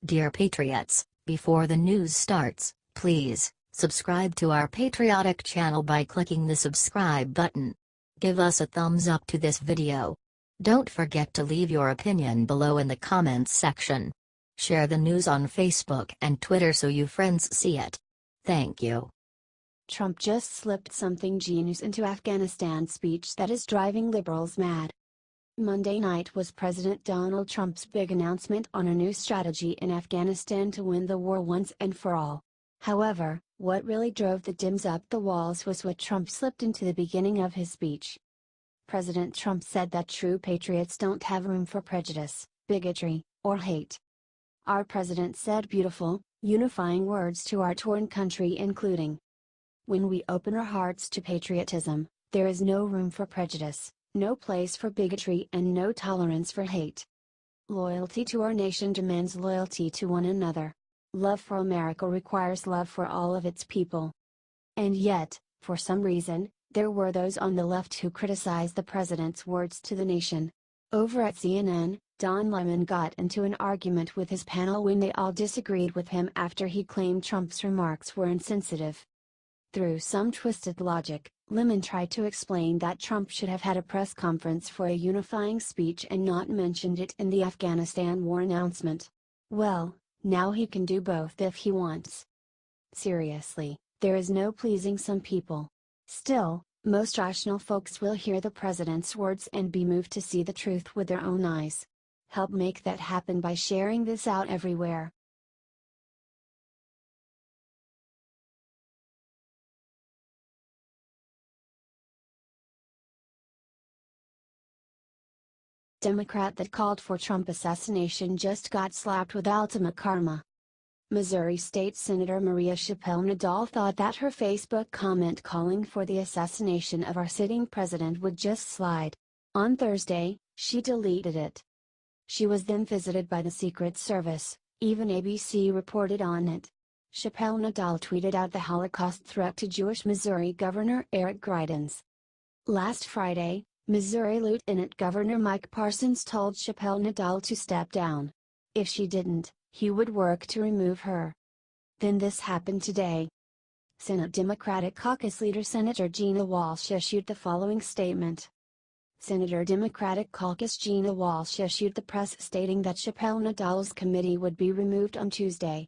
Dear Patriots, before the news starts, please subscribe to our patriotic channel by clicking the subscribe button. Give us a thumbs up to this video. Don't forget to leave your opinion below in the comments section. Share the news on Facebook and Twitter so your friends see it. Thank you. Trump just slipped something genius into Afghanistan's speech that is driving liberals mad. Monday night was President Donald Trump's big announcement on a new strategy in Afghanistan to win the war once and for all. However, what really drove the Dems up the walls was what Trump slipped into the beginning of his speech. President Trump said that true patriots don't have room for prejudice, bigotry, or hate. Our president said beautiful, unifying words to our torn country, including, "When we open our hearts to patriotism, there is no room for prejudice, no place for bigotry, and no tolerance for hate. Loyalty to our nation demands loyalty to one another. Love for America requires love for all of its people." And yet, for some reason, there were those on the left who criticized the president's words to the nation. Over at CNN, Don Lemon got into an argument with his panel when they all disagreed with him after he claimed Trump's remarks were insensitive. Through some twisted logic, Lemon tried to explain that Trump should have had a press conference for a unifying speech and not mentioned it in the Afghanistan war announcement. Well, now he can do both if he wants. Seriously, there is no pleasing some people. Still, most rational folks will hear the president's words and be moved to see the truth with their own eyes. Help make that happen by sharing this out everywhere. Democrat that called for Trump assassination just got slapped with ultimate karma. Missouri State Senator Maria Chappelle Nadal thought that her Facebook comment calling for the assassination of our sitting president would just slide. On Thursday, she deleted it. She was then visited by the Secret Service, even ABC reported on it. Chappelle Nadal tweeted out the Holocaust threat to Jewish Missouri Governor Eric Greitens. Last Friday, Missouri Lieutenant Governor Mike Parsons told Chappelle Nadal to step down. If she didn't, he would work to remove her. Then this happened today. Senate Democratic Caucus leader Senator Gina Walsh issued the following statement. Senator Democratic Caucus Gina Walsh issued the press stating that Chappelle Nadal's committee would be removed on Tuesday.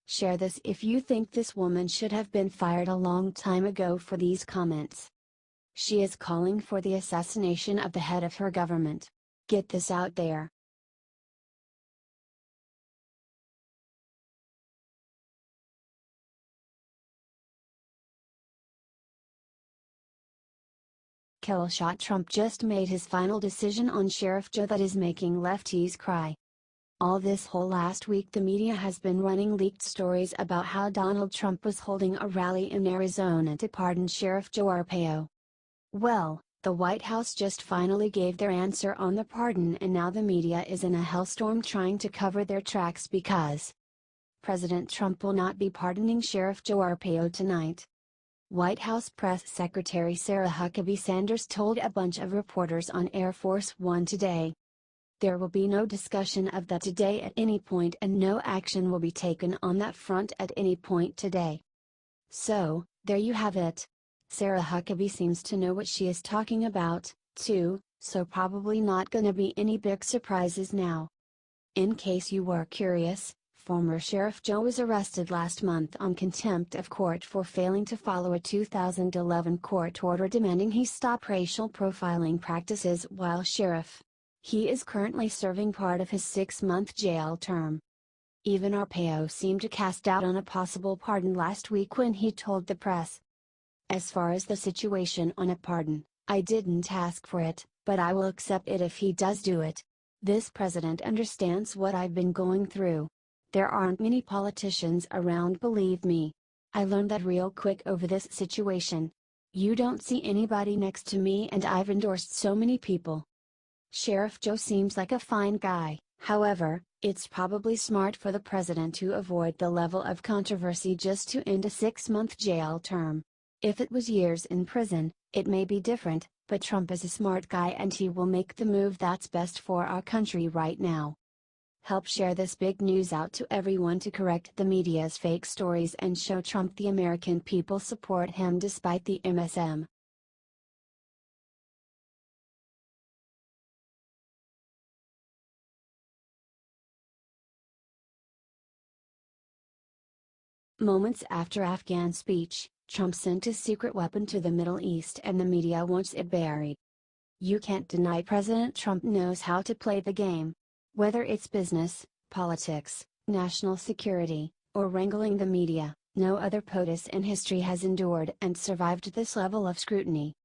Share this if you think this woman should have been fired a long time ago for these comments. She is calling for the assassination of the head of her government. Get this out there. Killshot Trump just made his final decision on Sheriff Joe that is making lefties cry. All this whole last week the media has been running leaked stories about how Donald Trump was holding a rally in Arizona to pardon Sheriff Joe Arpaio. Well, the White House just finally gave their answer on the pardon, and now the media is in a hellstorm trying to cover their tracks because President Trump will not be pardoning Sheriff Joe Arpaio tonight. White House Press Secretary Sarah Huckabee Sanders told a bunch of reporters on Air Force One today. There will be no discussion of that today at any point, and no action will be taken on that front at any point today. So, there you have it. Sarah Huckabee seems to know what she is talking about, too, so probably not gonna be any big surprises now. In case you were curious, former Sheriff Joe was arrested last month on contempt of court for failing to follow a 2011 court order demanding he stop racial profiling practices while sheriff. He is currently serving part of his 6-month jail term. Even Arpaio seemed to cast doubt on a possible pardon last week when he told the press, "As far as the situation on a pardon, I didn't ask for it, but I will accept it if he does do it. This president understands what I've been going through. There aren't many politicians around, believe me. I learned that real quick over this situation. You don't see anybody next to me, and I've endorsed so many people." Sheriff Joe seems like a fine guy, however, it's probably smart for the president to avoid the level of controversy just to end a 6-month jail term. If it was years in prison, it may be different, but Trump is a smart guy and he will make the move that's best for our country right now. Help share this big news out to everyone to correct the media's fake stories and show Trump the American people support him despite the MSM. Moments after Afghan speech, Trump sent a secret weapon to the Middle East and the media wants it buried. You can't deny President Trump knows how to play the game. Whether it's business, politics, national security, or wrangling the media, no other POTUS in history has endured and survived this level of scrutiny.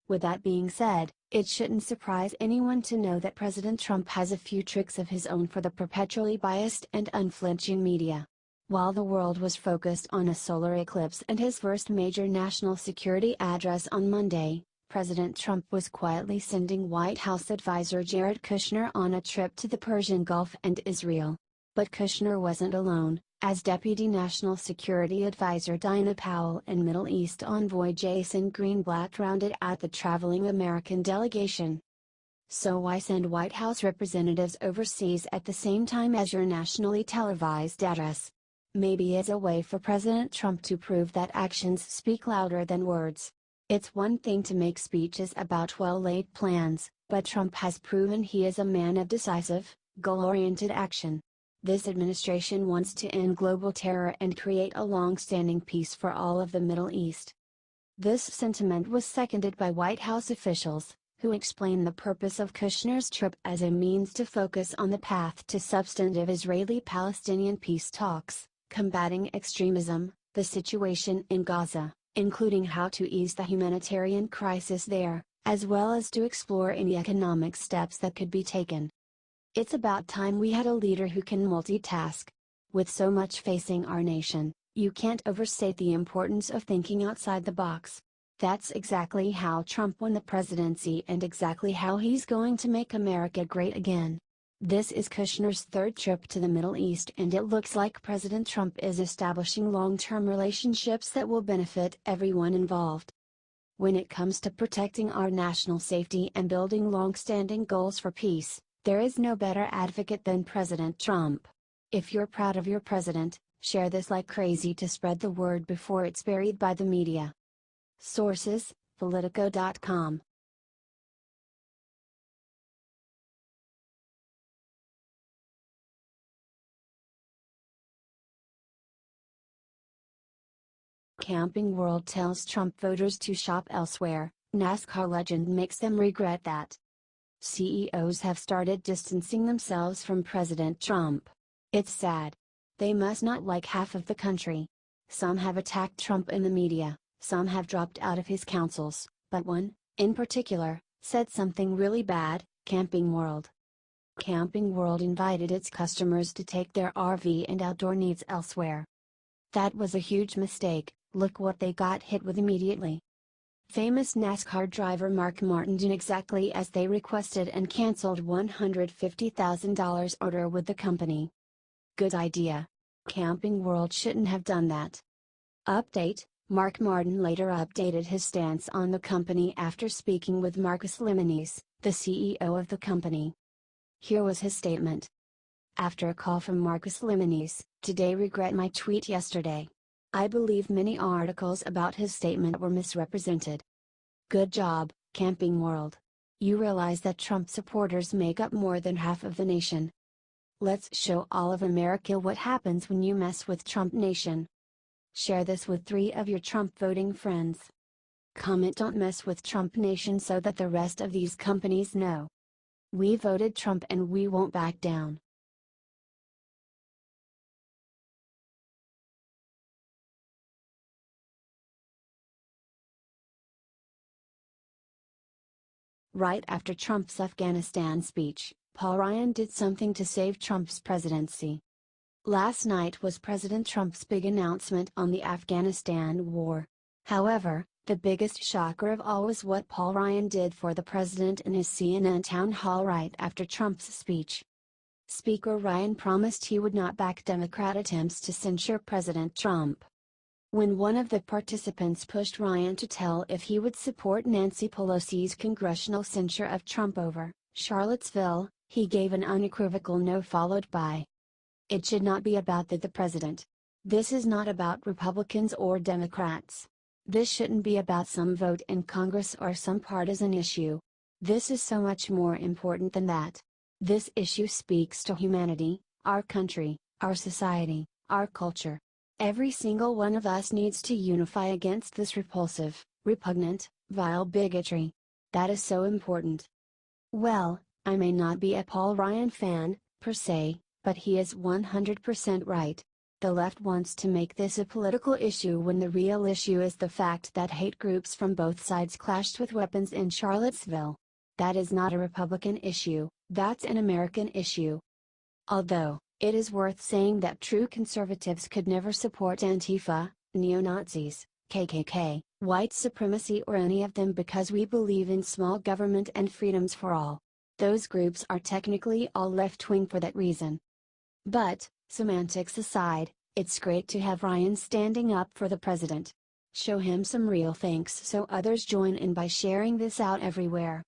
With that being said, it shouldn't surprise anyone to know that President Trump has a few tricks of his own for the perpetually biased and unflinching media. While the world was focused on a solar eclipse and his first major national security address on Monday, President Trump was quietly sending White House advisor Jared Kushner on a trip to the Persian Gulf and Israel. But Kushner wasn't alone, as Deputy National Security Advisor Dinah Powell and Middle East envoy Jason Greenblatt rounded out the traveling American delegation. So why send White House representatives overseas at the same time as your nationally televised address? Maybe it's a way for President Trump to prove that actions speak louder than words. It's one thing to make speeches about well-laid plans, but Trump has proven he is a man of decisive, goal-oriented action. This administration wants to end global terror and create a long-standing peace for all of the Middle East. This sentiment was seconded by White House officials, who explained the purpose of Kushner's trip as a means to focus on the path to substantive Israeli-Palestinian peace talks, combating extremism, the situation in Gaza, including how to ease the humanitarian crisis there, as well as to explore any economic steps that could be taken. It's about time we had a leader who can multitask. With so much facing our nation, you can't overstate the importance of thinking outside the box. That's exactly how Trump won the presidency and exactly how he's going to make America great again. This is Kushner's third trip to the Middle East and it looks like President Trump is establishing long-term relationships that will benefit everyone involved. When it comes to protecting our national safety and building long-standing goals for peace, there is no better advocate than President Trump. If you're proud of your president, share this like crazy to spread the word before it's buried by the media. Sources: Politico.com. Camping World tells Trump voters to shop elsewhere, NASCAR legend makes them regret that. CEOs have started distancing themselves from President Trump. It's sad. They must not like half of the country. Some have attacked Trump in the media, some have dropped out of his councils, but one, in particular, said something really bad. Camping World. Camping World invited its customers to take their RV and outdoor needs elsewhere. That was a huge mistake. Look what they got hit with immediately. Famous NASCAR driver Mark Martin did exactly as they requested and canceled $150,000 order with the company. Good idea. Camping World shouldn't have done that. Update: Mark Martin later updated his stance on the company after speaking with Marcus Lemonis, the CEO of the company. Here was his statement. After a call from Marcus Lemonis, today regret my tweet yesterday. I believe many articles about his statement were misrepresented. Good job, Camping World. You realize that Trump supporters make up more than half of the nation. Let's show all of America what happens when you mess with Trump Nation. Share this with 3 of your Trump voting friends. Comment "Don't mess with Trump Nation" so that the rest of these companies know. We voted Trump and we won't back down. Right after Trump's Afghanistan speech, Paul Ryan did something to save Trump's presidency. Last night was President Trump's big announcement on the Afghanistan war. However, the biggest shocker of all was what Paul Ryan did for the president in his CNN town hall right after Trump's speech. Speaker Ryan promised he would not back Democrat attempts to censure President Trump. When one of the participants pushed Ryan to tell if he would support Nancy Pelosi's congressional censure of Trump over Charlottesville, He gave an unequivocal no followed by, "It should not be about the president. This is not about Republicans or Democrats. This shouldn't be about some vote in Congress or some partisan issue. This is so much more important than that. This issue speaks to humanity, our country, our society, our culture. Every single one of us needs to unify against this repulsive, repugnant, vile bigotry. That is so important." Well, I may not be a Paul Ryan fan, per se, but he is 100% right. The left wants to make this a political issue when the real issue is the fact that hate groups from both sides clashed with weapons in Charlottesville. That is not a Republican issue, that's an American issue. Although, it is worth saying that true conservatives could never support Antifa, neo-Nazis, KKK, white supremacy or any of them because we believe in small government and freedoms for all. Those groups are technically all left-wing for that reason. But, semantics aside, it's great to have Ryan standing up for the president. Show him some real thanks so others join in by sharing this out everywhere.